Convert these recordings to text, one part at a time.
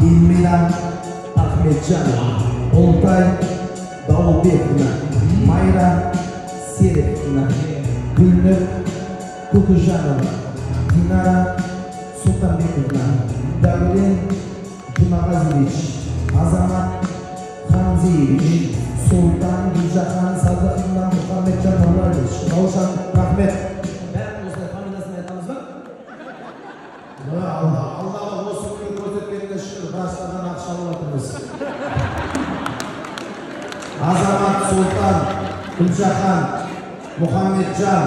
Елмира Ахметжанова, Олтай Дауылбековна, Майра Серековна, Гүлнұр Көкежанова, Динара Султанбековна, Дәурен Жұмағазович, Азамат Хамзиевич, Султан Гүлжахан Садықовна, Мұхаммеджан Нұрлаевич, Раушан Рахмет. Бәрін осылай фамилиясын айтамыз ба? Аллаға осы күні көрсеткеніне шүкір, басқадан ақша алып отырмыз. Азамат Султан Гүлжахан, Мұхаммеджан,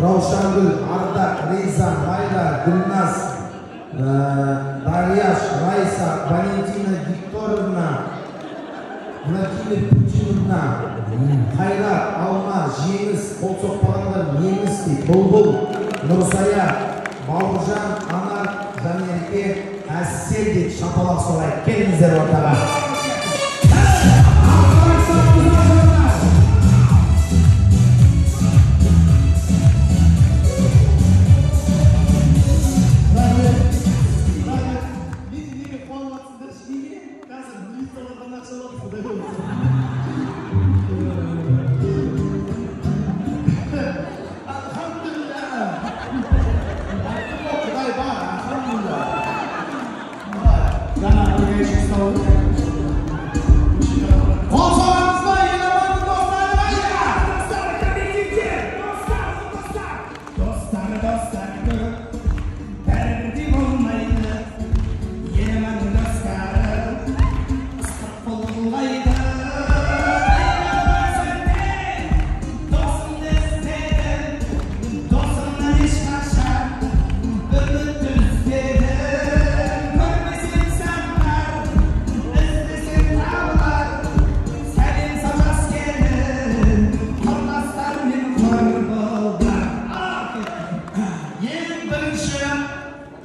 Раушангүл, Ардақ, Рейза, Майра, Гүлназ, Дарьяш, Райса, Валентина Викторовна, Владимир Путиновна, Қайрат, Алма, Жеңіс, қол соқпағандар, Неміс дейді, Бұлбұл, Нұрсая, Бауыржан, Анар, Жанерке, Әсел дейді, шапалақ солай. Келіңіздер ортаға.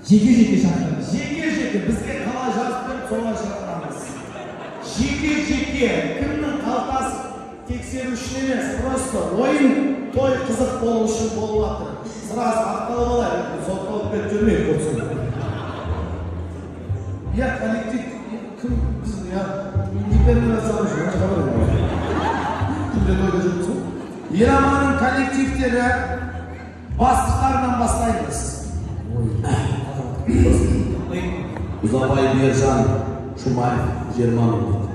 Жеке-жеке шақырамыз. Жеке-жеке бізге қалай жарыс беріп солай шақырамыз. Жеке-жеке кімнің қалтасы тексеру үшін емес, просто ойын той қызық болу үшін болып жатыр. Сразу ақталып алайық, сотталып кетіп жүрмейік болсын. Я коллектив кім біздің я неперминациялы үшін қабырым. Күнде тойда жүрміз ғой. Еламанның коллективтері бастықтарынан бастаймыз. Ұзабай Бержан Шумаев Жерманов.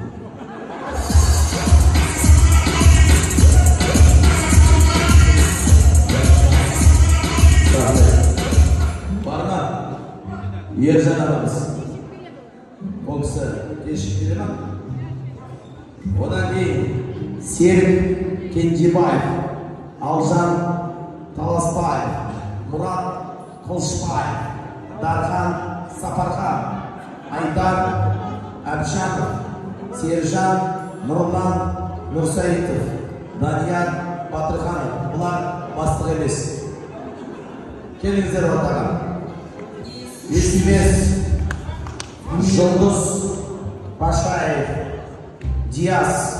Барма Ержан ағамыз. Ол кісі кешіп келе ма? Одан кейін Серік Кенжебаев, Алжан Таласбаев, Мұрат Қылышбаев, Дархан Сапархан, Айдар Әбшанов, Сержан Нұрлан Нұрсаитов, Данияр Батырханов. Бұлар бастық емес. Келіңіздер ортаға. Естемес Жұлдыз Башаев, Диас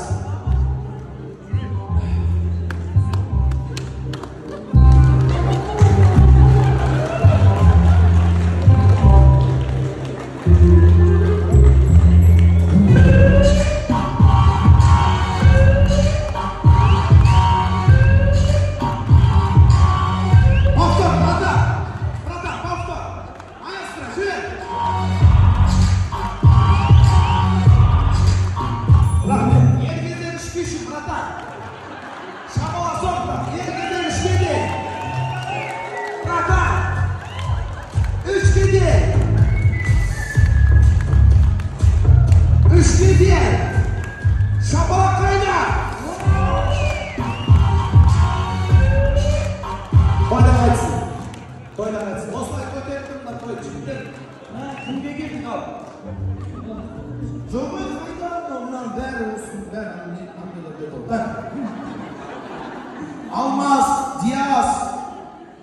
Алмаз, Диас,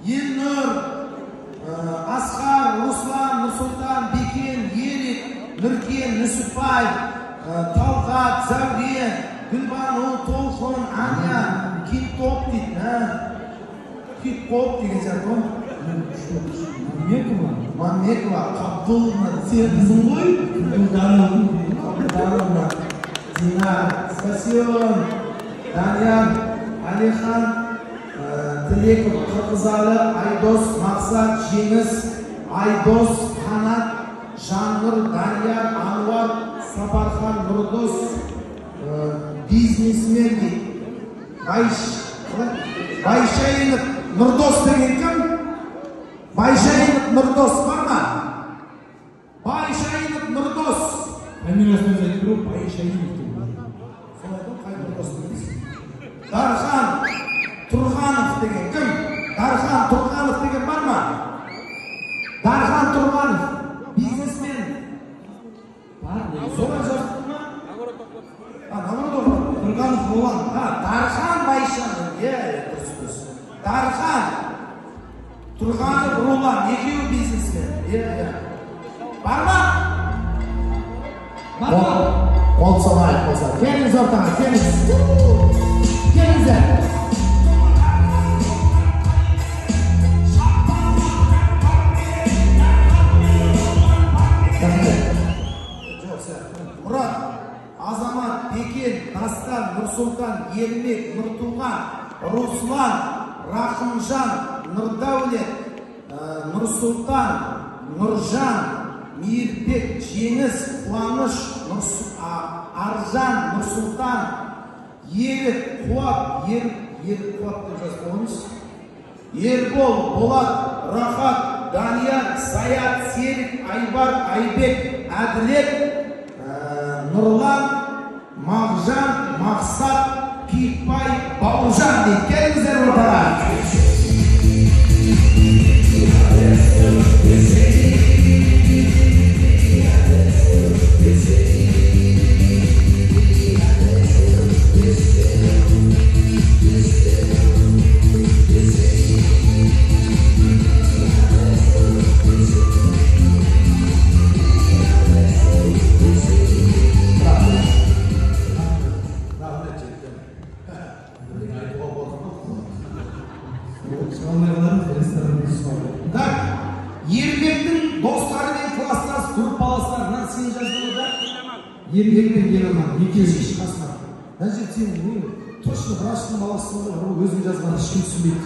Елнұр, Асқар, Руслан, Нұрсұлтан, Бекен, Ерік, Нұркен, Нүсіпбай, Талғат, Зәурен, Гүлбану, Толқын, Аня, Кит-топ дейді, Кит-поп деген сияқты ғой. Мамекова, Абдуловна, сен қызың ғой? Абдуловна, Динар, спасибо. Данияр, Алихан, Тілеков, Қырғызалы, Айдос, Мақсат, Жеңіс, Айдос, Қанат, Жаңғыр, Данияр, Ануар, Сапархан, Нұрдос, бизнесмен дейді. Байшайынов Нұрдос деген кім? Байшайынов Нұрдос бар ма? Байшайынов Нұрдос. Фамилиясын айтып тұрып, Байшайынов деп. Қай Нұрдос дейміз? Дархан Тұрғанов деген кім? Дархан Тұрғанов деген бар ма? Дархан Тұрғанов, бизнесмен. Солай жаздық ма? Тұрғанов Ролан. Дархан Байшанов. Дұрыс. Дархан Тұрғанов Ролан. Екеуі бизнесмен. Бар ма? Қол соғайық болса. Келіңіз ортаға, келіңіз. Келіңіздер. Мұрат, Азамат, Бекен, Дастан, Нұрсұлтан, Ермек, Нұртуған, Руслан, Рахымжан, Нұрдаулет, Нұрсұлтан, Нұржан, Мейірбек, Жеңіс, Қуаныш, Аржан, Нұрсұлтан, Ерік, Қуат, Ерік Қуат деп жазып қойыңыз. Ербол, Болат, Рахат, Данияр, Саят, Серік, Айбар, Айбек, Әділет, Нұрлан, Мағжан, Мақсат, Кипай, Бауыржан дейді. Келіңіздер ортаға. Ермектің достары мен класстас группаластарынан сен жаздың да? Ермектің Ерман, екеуі қасына. Нәжет сен тұршылық рашының баласың ғой, өзің жазған ешкім түсінбейді.